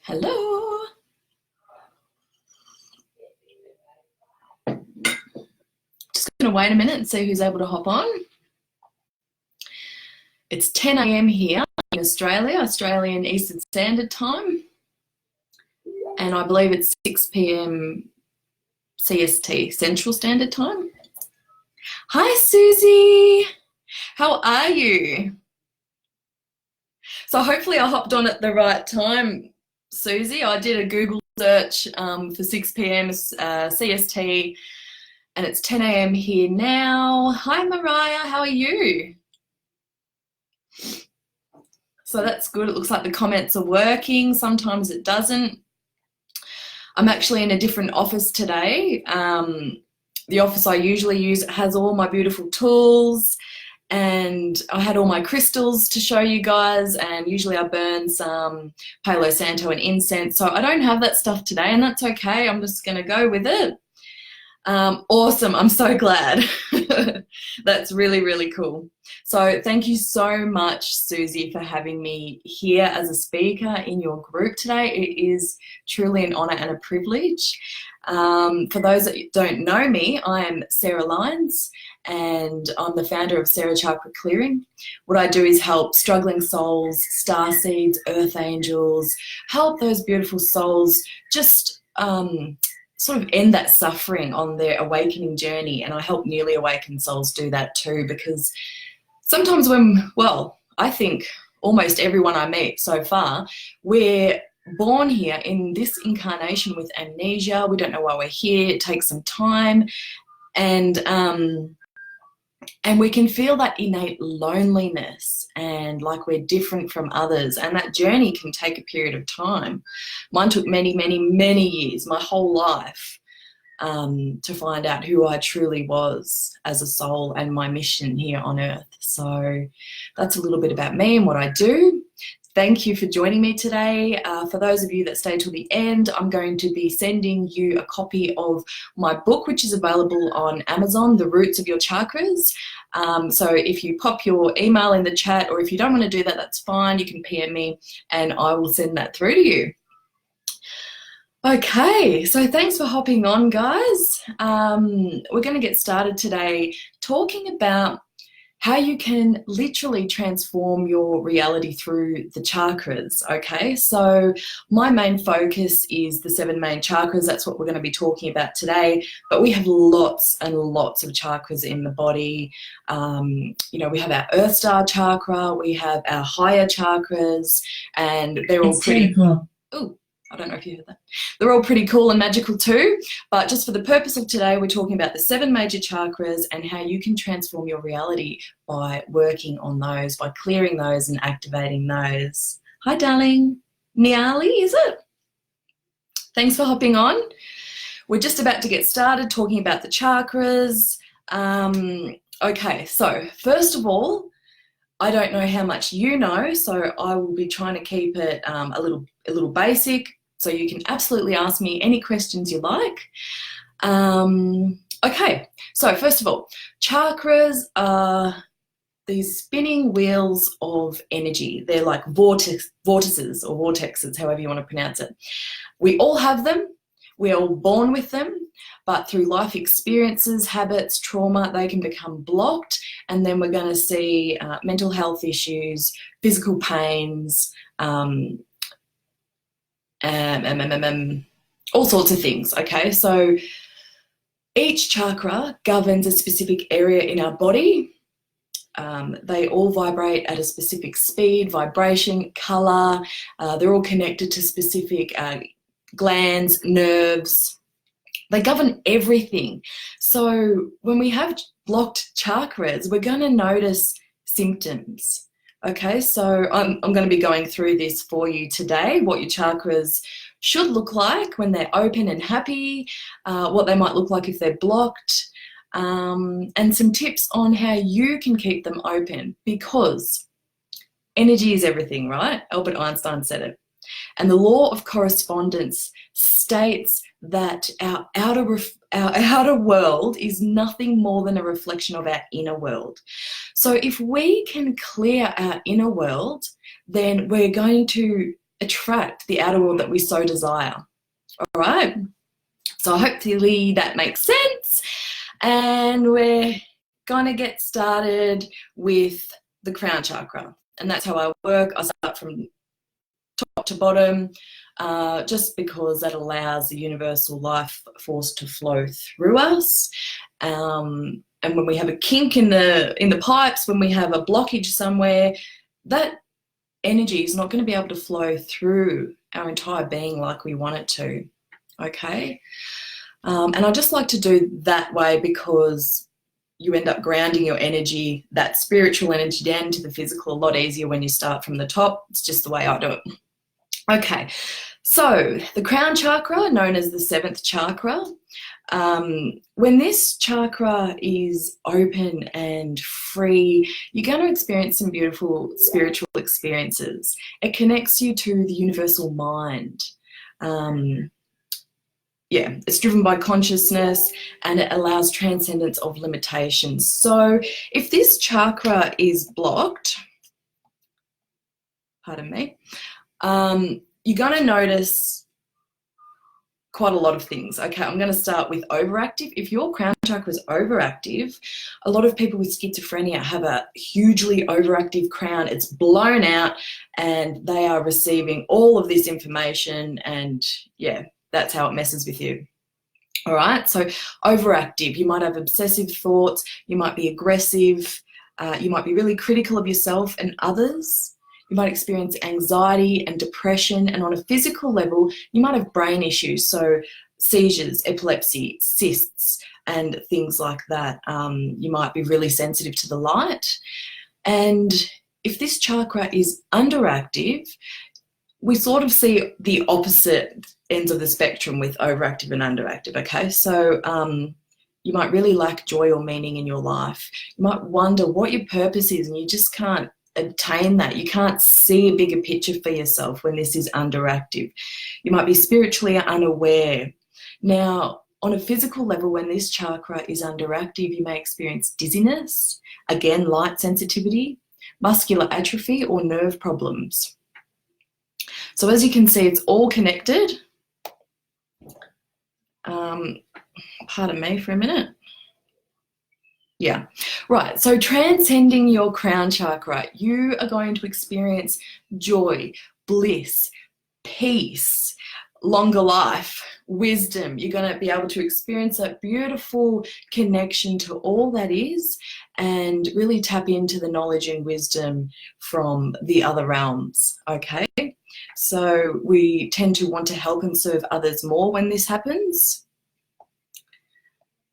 Hello. Just going to wait a minute and see who's able to hop on. It's 10 a.m. here in Australia, Australian Eastern Standard Time. And I believe it's 6 p.m. CST, Central Standard Time. Hi, Susie. How are you? So hopefully I hopped on at the right time, Susie. I did a Google search for 6 p.m. CST, and it's 10 a.m. here now. Hi, Mariah. How are you? So that's good. It looks like the comments are working. Sometimes it doesn't. I'm actually in a different office today. The office I usually use has all my beautiful tools, and I had all my crystals to show you guys, and usually I burn some Palo Santo and incense. So I don't have that stuff today, and that's okay. I'm just going to go with it. Awesome. I'm so glad. That's really, really cool. So thank you so much, Susie, for having me here as a speaker in your group today. It is truly an honor and a privilege. For those that don't know me, I am Sarah Lyons, and I'm the founder of Sarah Chakra Clearing. What I do is help struggling souls, star seeds, earth angels, help those beautiful souls just sort of end that suffering on their awakening journey. And I help newly awakened souls do that too, because sometimes I think almost everyone I meet so far, we're born here in this incarnation with amnesia. We don't know why we're here. It takes some time, and we can feel that innate loneliness and like we're different from others, and that journey can take a period of time. Mine took many, many, many years, my whole life, to find out who I truly was as a soul and my mission here on earth. So that's a little bit about me and what I do. Thank you for joining me today. For those of you that stay till the end, I'm going to be sending you a copy of my book, which is available on Amazon, The Roots of Your Chakras. So if you pop your email in the chat, or if you don't want to do that, that's fine. You can PM me and I will send that through to you. Okay, so thanks for hopping on, guys. We're going to get started today talking about how you can literally transform your reality through the chakras, okay? So my main focus is the 7 main chakras. That's what we're going to be talking about today. But we have lots and lots of chakras in the body. We have our Earth Star chakra, we have our higher chakras, and they're all pretty cool. Ooh. I don't know if you heard that. They're all pretty cool and magical too, but just for the purpose of today, we're talking about the 7 major chakras and how you can transform your reality by working on those, by clearing those and activating those. Hi, darling. Niali, is it? Thanks for hopping on. We're just about to get started talking about the chakras. Okay, so first of all, I don't know how much you know, so I will be trying to keep it a little basic. So you can absolutely ask me any questions you like. Okay, so first of all, chakras are these spinning wheels of energy. They're like vortices or vortexes, however you want to pronounce it. We all have them. We're all born with them, but through life experiences, habits, trauma, they can become blocked, and then we're going to see mental health issues, physical pains, all sorts of things, okay? So each chakra governs a specific area in our body. They all vibrate at a specific speed, vibration, color. They're all connected to specific glands, nerves. They govern everything. So when we have blocked chakras, we're going to notice symptoms. Okay, so I'm going to be going through this for you today, what your chakras should look like when they're open and happy, what they might look like if they're blocked, and some tips on how you can keep them open, because energy is everything, right? Albert Einstein said it. And the law of correspondence states that our outer world is nothing more than a reflection of our inner world. So if we can clear our inner world, then we're going to attract the outer world that we so desire. All right, so hopefully that makes sense, and we're gonna get started with the crown chakra, and that's how I work. I start from top to bottom, just because that allows the universal life force to flow through us. And when we have a kink in the pipes, when we have a blockage somewhere, that energy is not going to be able to flow through our entire being like we want it to. Okay, and I just like to do that way because you end up grounding your energy, that spiritual energy, down to the physical a lot easier when you start from the top. It's just the way I do it. Okay, so the crown chakra, known as the seventh chakra, when this chakra is open and free, you're going to experience some beautiful spiritual experiences. It connects you to the universal mind. Yeah, it's driven by consciousness, and it allows transcendence of limitations. So if this chakra is blocked, pardon me, you're going to notice quite a lot of things. Okay, I'm going to start with overactive. If your crown chakra is overactive, a lot of people with schizophrenia have a hugely overactive crown. It's blown out and they are receiving all of this information, and yeah, that's how it messes with you. All right, so overactive, you might have obsessive thoughts, you might be aggressive, you might be really critical of yourself and others. You might experience anxiety and depression, and on a physical level, you might have brain issues, so seizures, epilepsy, cysts, and things like that. You might be really sensitive to the light. And if this chakra is underactive, we sort of see the opposite ends of the spectrum with overactive and underactive, okay? So you might really lack joy or meaning in your life. You might wonder what your purpose is, and you just can't attain that. You can't see a bigger picture for yourself when this is underactive. You might be spiritually unaware. Now, on a physical level, when this chakra is underactive, you may experience dizziness, again, light sensitivity, muscular atrophy, or nerve problems. So as you can see, it's all connected. Pardon me for a minute. Yeah, right. So transcending your crown chakra, you are going to experience joy, bliss, peace, longer life, wisdom. You're going to be able to experience that beautiful connection to all that is, and really tap into the knowledge and wisdom from the other realms, okay? So we tend to want to help and serve others more when this happens.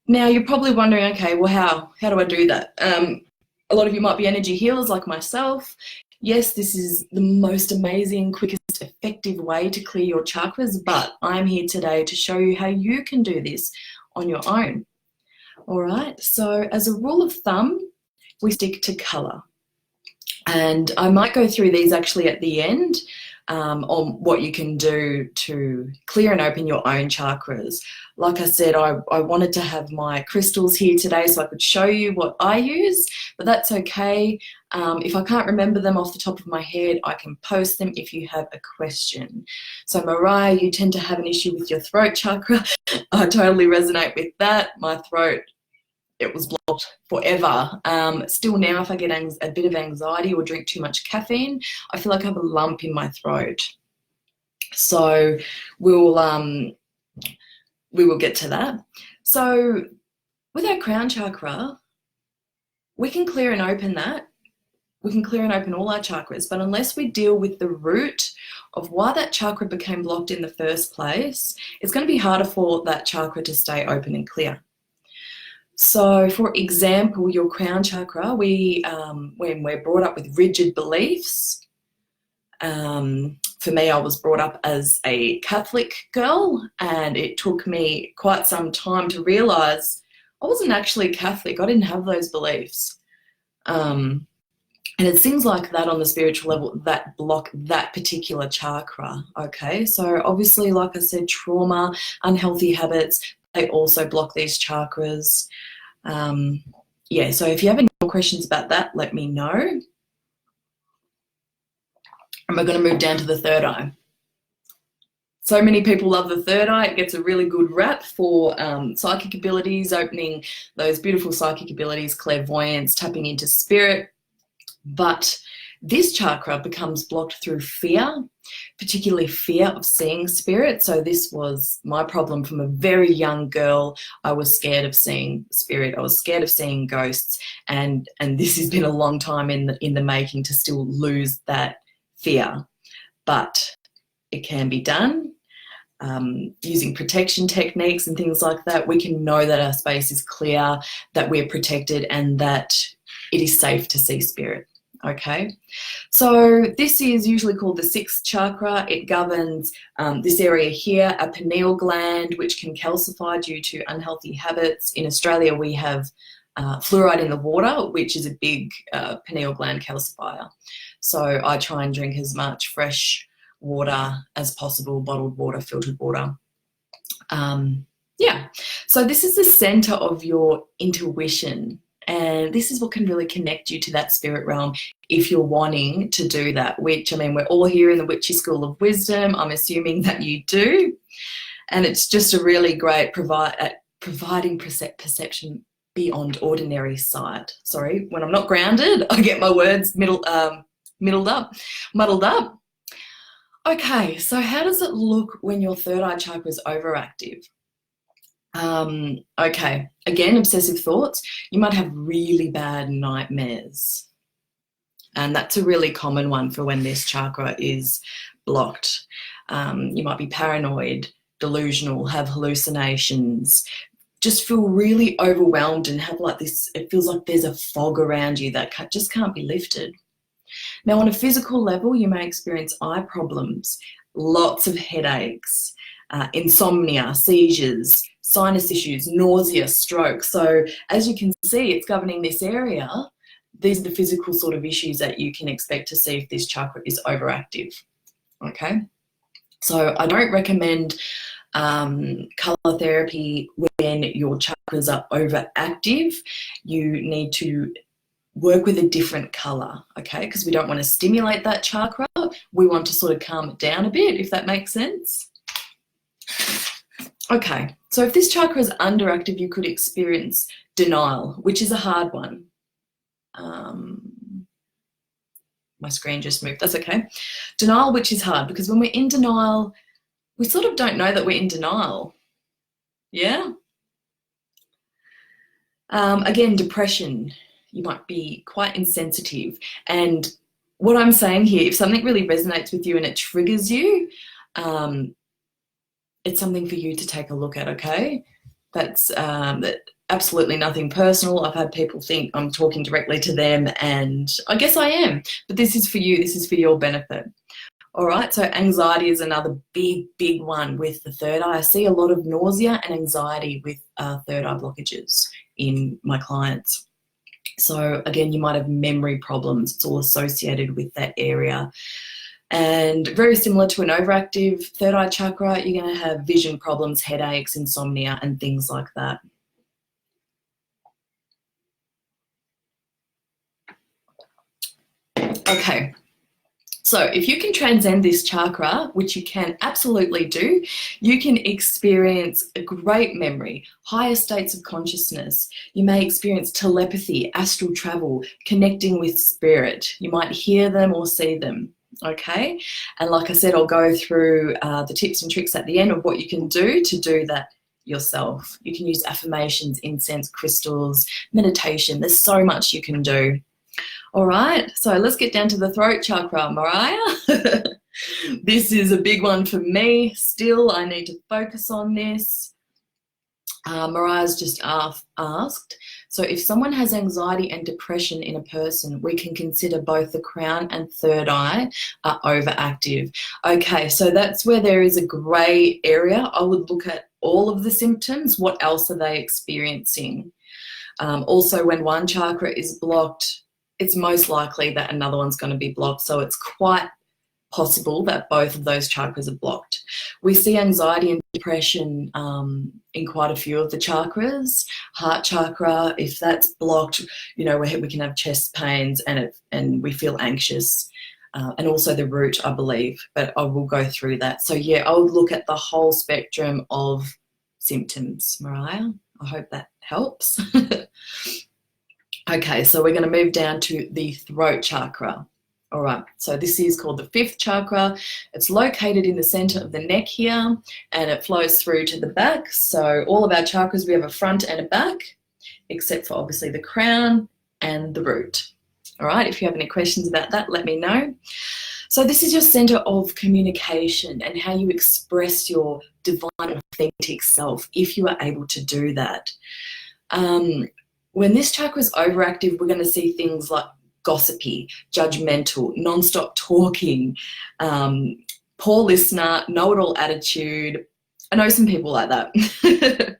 Now you're probably wondering, okay, well, how do I do that? A lot of you might be energy healers like myself. Yes, this is the most amazing, quickest, effective way to clear your chakras, but I'm here today to show you how you can do this on your own. All right, so as a rule of thumb, we stick to colour. And I might go through these actually at the end, on what you can do to clear and open your own chakras. Like I said, I wanted to have my crystals here today so I could show you what I use, but that's okay. If I can't remember them off the top of my head, I can post them if you have a question. So Mariah, you tend to have an issue with your throat chakra. I totally resonate with that. My throat, it was blocked forever. Still now, if I get a bit of anxiety or drink too much caffeine, I feel like I have a lump in my throat. So we will get to that. So with our crown chakra, we can clear and open that. We can clear and open all our chakras, but unless we deal with the root of why that chakra became blocked in the first place, it's going to be harder for that chakra to stay open and clear. So, for example, your crown chakra, when we're brought up with rigid beliefs, for me, I was brought up as a Catholic girl, and it took me quite some time to realise I wasn't actually Catholic. I didn't have those beliefs. And it's things like that on the spiritual level that block that particular chakra, okay? So obviously, like I said, trauma, unhealthy habits, they also block these chakras. Yeah, so if you have any more questions about that, let me know. And we're going to move down to the third eye. So many people love the third eye. It gets a really good rap for psychic abilities, opening those beautiful psychic abilities, clairvoyance, tapping into spirit. But this chakra becomes blocked through fear, particularly fear of seeing spirit. So this was my problem from a very young girl. I was scared of seeing spirit. I was scared of seeing ghosts. And this has been a long time in the making to still lose that fear. But it can be done. Using protection techniques and things like that, we can know that our space is clear, that we're protected, and that it is safe to see spirit. Okay, so this is usually called the sixth chakra. It governs this area here, a pineal gland, which can calcify due to unhealthy habits. In Australia, we have fluoride in the water, which is a big pineal gland calcifier. So I try and drink as much fresh water as possible, bottled water, filtered water. Yeah, so this is the center of your intuition, and this is what can really connect you to that spirit realm if you're wanting to do that, which, I mean, we're all here in the Witchy School of Wisdom. I'm assuming that you do, and it's just a really great providing perception beyond ordinary sight. Sorry, when I'm not grounded, I get my words muddled up. Okay, so how does it look when your third eye chakra is overactive? Okay, again, obsessive thoughts. You might have really bad nightmares. And that's a really common one for when this chakra is blocked. You might be paranoid, delusional, have hallucinations, just feel really overwhelmed and have like this, it feels like there's a fog around you that just can't be lifted. Now, on a physical level, you may experience eye problems, lots of headaches, insomnia, seizures, sinus issues, nausea, stroke. So as you can see, it's governing this area. These are the physical sort of issues that you can expect to see if this chakra is overactive. Okay, so I don't recommend color therapy when your chakras are overactive. You need to work with a different color, okay? Because we don't want to stimulate that chakra. We want to sort of calm it down a bit, if that makes sense. Okay, so if this chakra is underactive, you could experience denial, which is a hard one. My screen just moved, that's okay. Denial, which is hard, because when we're in denial, we sort of don't know that we're in denial. Yeah? Again, depression. You might be quite insensitive. And what I'm saying here, if something really resonates with you and it triggers you, it's something for you to take a look at, okay? That's absolutely nothing personal. I've had people think I'm talking directly to them, and I guess I am, but this is for you. This is for your benefit. All right, so anxiety is another big one with the third eye. I see a lot of nausea and anxiety with third eye blockages in my clients. So again, you might have memory problems. It's all associated with that area. And very similar to an overactive third eye chakra, you're going to have vision problems, headaches, insomnia, and things like that. Okay. So if you can transcend this chakra, which you can absolutely do, you can experience a great memory, higher states of consciousness. You may experience telepathy, astral travel, connecting with spirit. You might hear them or see them, okay? And like I said, I'll go through the tips and tricks at the end of what you can do to do that yourself. You can use affirmations, incense, crystals, meditation. There's so much you can do. All right, so let's get down to the throat chakra, Mariah. This is a big one for me. Still, I need to focus on this. Mariah's just asked, so if someone has anxiety and depression in a person, we can consider both the crown and third eye are overactive. Okay, so that's where there is a grey area. I would look at all of the symptoms. What else are they experiencing? Also, when one chakra is blocked, it's most likely that another one's going to be blocked. So it's quite possible that both of those chakras are blocked. We see anxiety and depression in quite a few of the chakras. Heart chakra, if that's blocked, you know, we can have chest pains and we feel anxious. and also the root, I believe, but I will go through that. So yeah, I would look at the whole spectrum of symptoms, Mariah. I hope that helps. Okay, so we're going to move down to the throat chakra. All right, so this is called the fifth chakra. It's located in the center of the neck here, and it flows through to the back. So all of our chakras, we have a front and a back, except for obviously the crown and the root. All right, if you have any questions about that, let me know. So this is your center of communication and how you express your divine, authentic self, if you are able to do that. When this chakra is overactive, we're going to see things like gossipy, judgmental, non-stop talking, poor listener, know-it-all attitude. I know some people like that.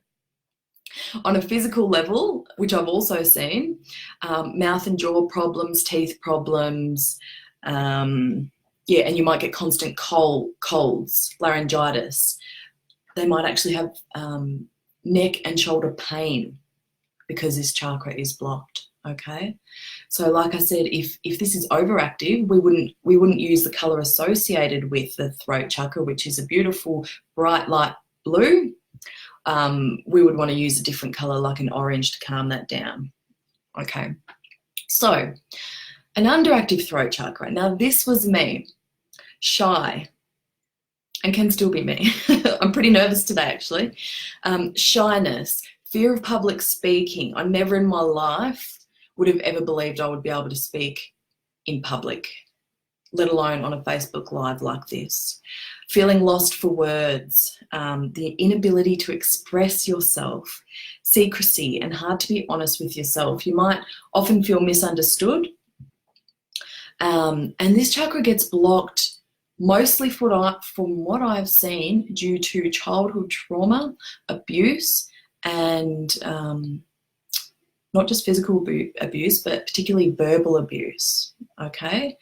On a physical level, which I've also seen, mouth and jaw problems, teeth problems, yeah, and you might get constant colds, laryngitis. They might actually have neck and shoulder pain because this chakra is blocked, okay? So like I said, if this is overactive, we wouldn't use the color associated with the throat chakra, which is a beautiful bright light blue. We would want to use a different color like an orange to calm that down, okay? So an underactive throat chakra. Now this was me, shy, and can still be me. I'm pretty nervous today actually. Shyness, fear of public speaking. I never in my life would have ever believed I would be able to speak in public, let alone on a Facebook Live like this. Feeling lost for words, the inability to express yourself, secrecy, and hard to be honest with yourself. You might often feel misunderstood. And this chakra gets blocked mostly from what I've seen due to childhood trauma, abuse, and not just physical abuse, but particularly verbal abuse, okay?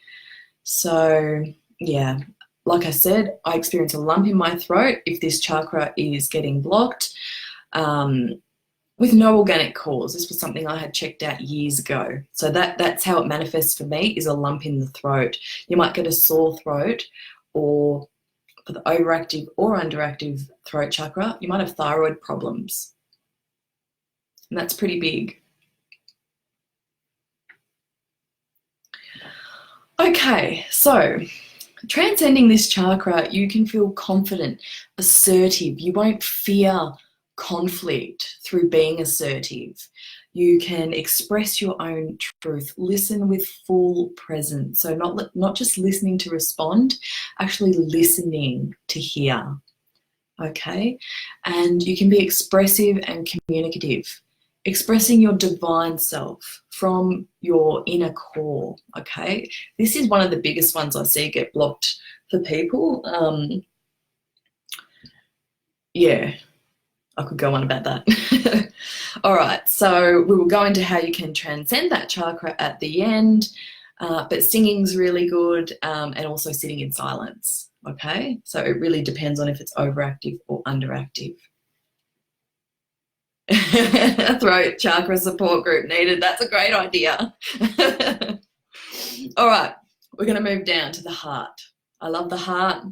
So, yeah, like I said, I experience a lump in my throat if this chakra is getting blocked with no organic cause. This was something I had checked out years ago. So that's how it manifests for me, is a lump in the throat. You might get a sore throat, or for the overactive or underactive throat chakra, you might have thyroid problems. And that's pretty big. Okay, so transcending this chakra, you can feel confident, assertive. You won't fear conflict through being assertive. You can express your own truth, listen with full presence. So not just listening to respond, actually listening to hear, okay? And you can be expressive and communicative, expressing your divine self from your inner core, okay? This is one of the biggest ones I see get blocked for people. Yeah, I could go on about that. All right, so we will go into how you can transcend that chakra at the end, but singing's really good, and also sitting in silence, okay? So it really depends on if it's overactive or underactive. Throat chakra support group needed. That's a great idea. All right, we're going to move down to the heart. I love the heart.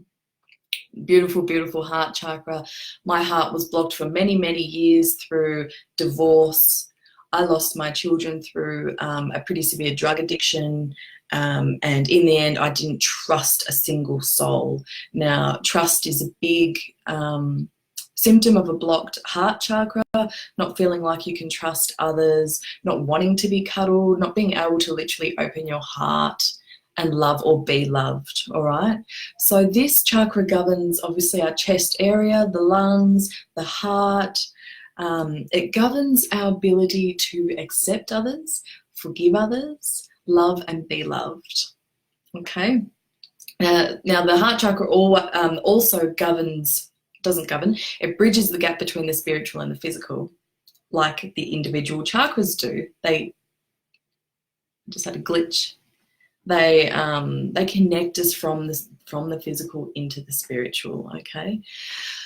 Beautiful, beautiful heart chakra. My heart was blocked for many, many years through divorce. I lost my children through a pretty severe drug addiction. And in the end, I didn't trust a single soul. Now, trust is a big symptom of a blocked heart chakra, not feeling like you can trust others, not wanting to be cuddled, not being able to literally open your heart and love or be loved, all right? So this chakra governs obviously our chest area, the lungs, the heart. It governs our ability to accept others, forgive others, love and be loved, okay? Now the heart chakra also doesn't govern, it bridges the gap between the spiritual and the physical, like the individual chakras do. They just had a glitch. They connect us from the physical into the spiritual, okay?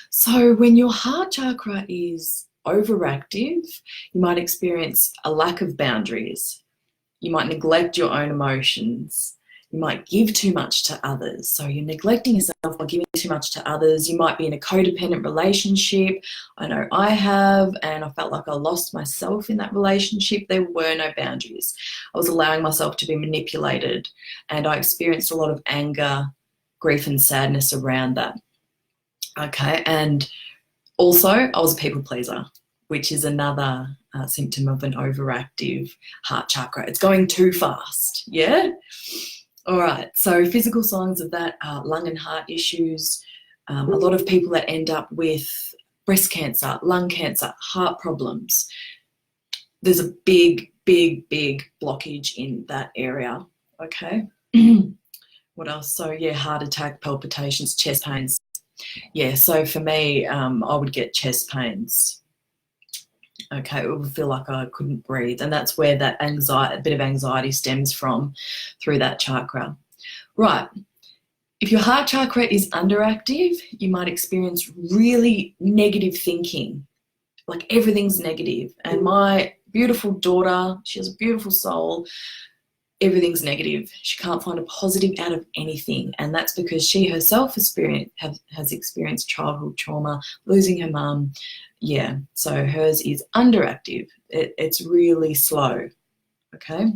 So when your heart chakra is overactive, you might experience a lack of boundaries. You might neglect your own emotions. You might give too much to others. So you're neglecting yourself by giving too much to others. You might be in a codependent relationship. I know I have, and I felt like I lost myself in that relationship. There were no boundaries. I was allowing myself to be manipulated, and I experienced a lot of anger, grief, and sadness around that. Okay, and also I was a people pleaser, which is another symptom of an overactive heart chakra. It's going too fast, yeah? All right, so physical signs of that are lung and heart issues. A lot of people that end up with breast cancer, lung cancer, heart problems. There's a big, big, big blockage in that area, okay? What else? So yeah, heart attack, palpitations, chest pains. Yeah, so for me, I would get chest pains. Okay, it would feel like I couldn't breathe, and that's where that anxiety, a bit of anxiety stems from through that chakra. Right, if your heart chakra is underactive, you might experience really negative thinking, like everything's negative. And my beautiful daughter, she has a beautiful soul, everything's negative. She can't find a positive out of anything, and that's because she herself has experienced childhood trauma, losing her mum. Yeah, so hers is underactive. It's really slow, okay?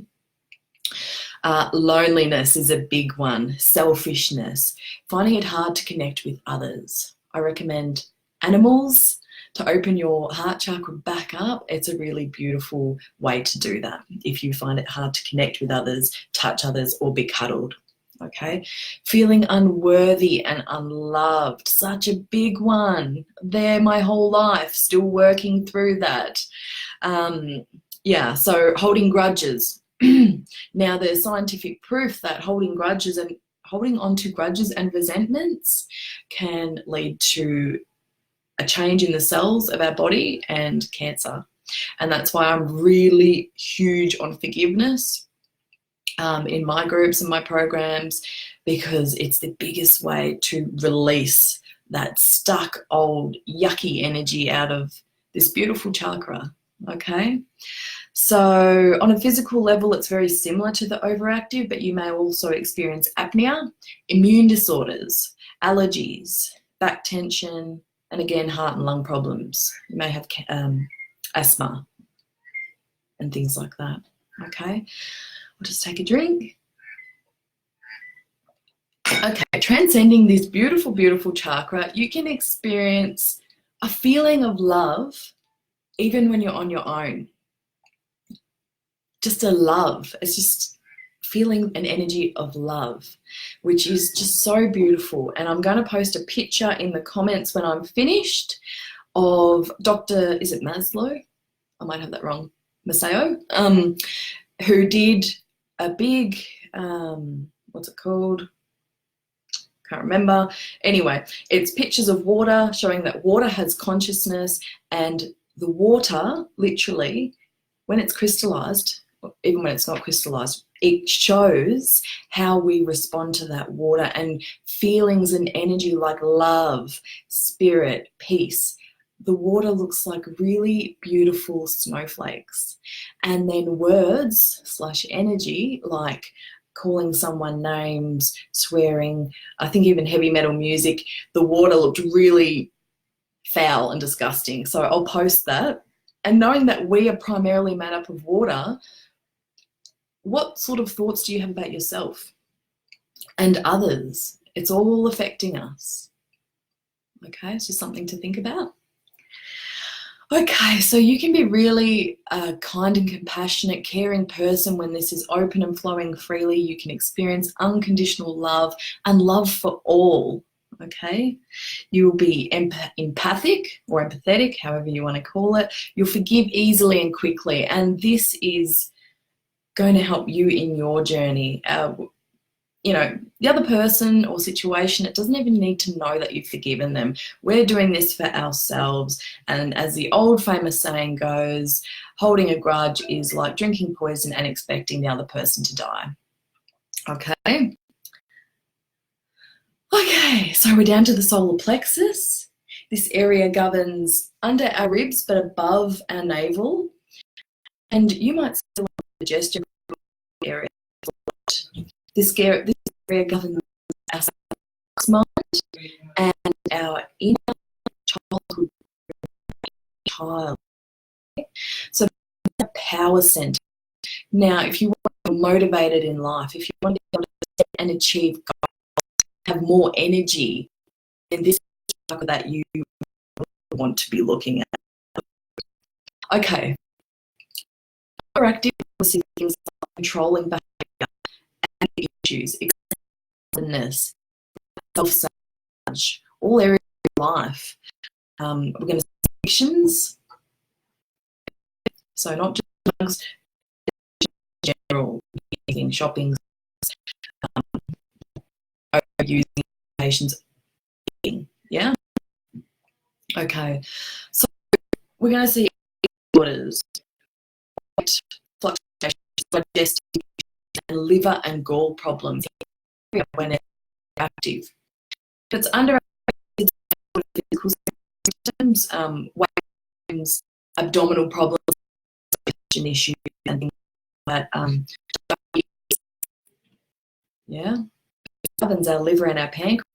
Loneliness is a big one. Selfishness, finding it hard to connect with others. I recommend animals to open your heart chakra back up. It's a really beautiful way to do that if you find it hard to connect with others, touch others, or be cuddled. Okay, feeling unworthy and unloved, such a big one. There my whole life, still working through that. Yeah, so holding grudges. Now there's scientific proof that holding on to grudges and resentments can lead to a change in the cells of our body and cancer. And that's why I'm really huge on forgiveness in my groups and my programs, because it's the biggest way to release that stuck old yucky energy out of this beautiful chakra, okay? So on a physical level, it's very similar to the overactive, but you may also experience apnea, immune disorders, allergies, back tension, and again, heart and lung problems. You may have asthma and things like that, okay? I'll just take a drink. Okay, transcending this beautiful, beautiful chakra, you can experience a feeling of love even when you're on your own. Just a love. It's just feeling an energy of love, which is just so beautiful. And I'm going to post a picture in the comments when I'm finished of Dr. Is it Maslow? I might have that wrong. Maseo, who did a big, what's it called? Can't remember. Anyway, it's pictures of water showing that water has consciousness, and the water, literally, when it's crystallized, even when it's not crystallized, it shows how we respond to that water, and feelings and energy like love, spirit, peace. The water looks like really beautiful snowflakes. And then words / energy like calling someone names, swearing, I think even heavy metal music, the water looked really foul and disgusting. So I'll post that. And knowing that we are primarily made up of water, what sort of thoughts do you have about yourself and others? It's all affecting us. Okay, it's just something to think about. Okay, so you can be really a kind and compassionate, caring person when this is open and flowing freely. You can experience unconditional love and love for all, okay? You will be empathic or empathetic, however you want to call it. You'll forgive easily and quickly, and this is going to help you in your journey. You know, the other person or situation, it doesn't even need to know that you've forgiven them. We're doing this for ourselves. And as the old famous saying goes, holding a grudge is like drinking poison and expecting the other person to die. Okay. Okay, so we're down to the solar plexus. This area governs under our ribs, but above our navel. And you might still digestion area. This area governs our mind and our inner childhood child. So the power center. Now, if you want to be motivated in life, if you want to be able to set and achieve goals, have more energy, then this is chakra that you want to be looking at. Okay. Overactive things like controlling behavior, and issues, excessiveness, self-sabotage, all areas of life. We're going to see addictions. So not just drugs, general, eating, shopping, overusing patients, eating. Yeah. Okay. So we're going to see disorders, weight fluctuations, digestive, and liver and gall problems when it's active. If it's under physical symptoms, weight problems, abdominal problems, issues, and things like that. Yeah. It governs our liver and our pancreas,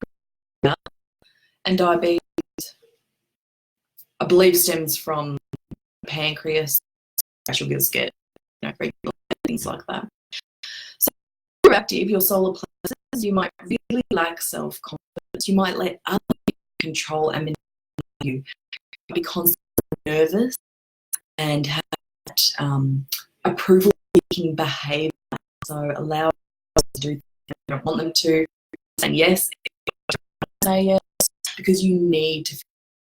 and diabetes, I believe, stems from pancreas, facial gills get, things like that. So if you're active, your solar plexus, you might really lack self-confidence. You might let other people control and manipulate you. You might be constantly nervous and have approval-seeking behaviour. So allow us to do things you don't want them to. Saying yes, say yes, because you need to feel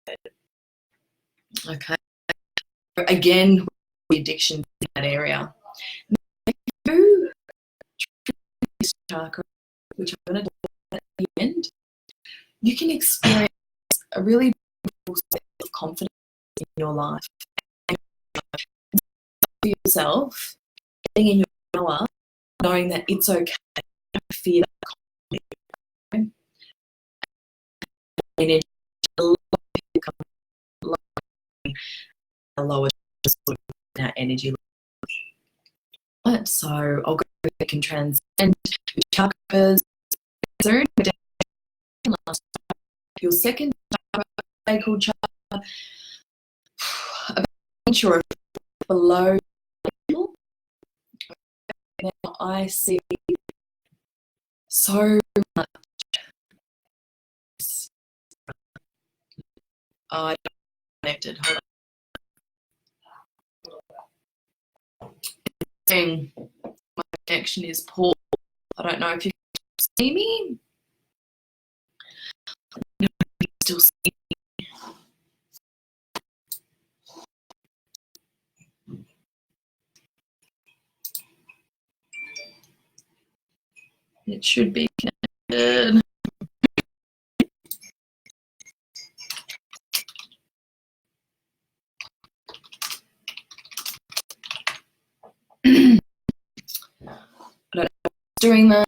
it. Okay. Again, addiction in that area. If you this chakra, which I'm going to do at the end, you can experience a really beautiful sense of confidence in your life. And for yourself, getting in your power, knowing that it's okay to fear that confidence. Energy, a lot of people come lower our energy. So I'll go back and transcend with chakras. Soon, your second chakra, sacral chakra, about an inch or below. Now I see so much. I connected. Hold on. My connection is poor. I don't know if you can see me. No, you can still see me. It should be connected. I don't know what's doing that.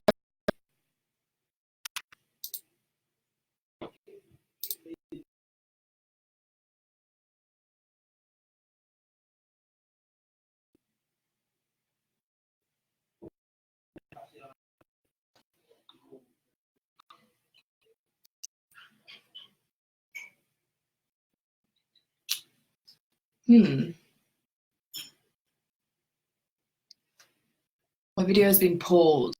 My video has been paused.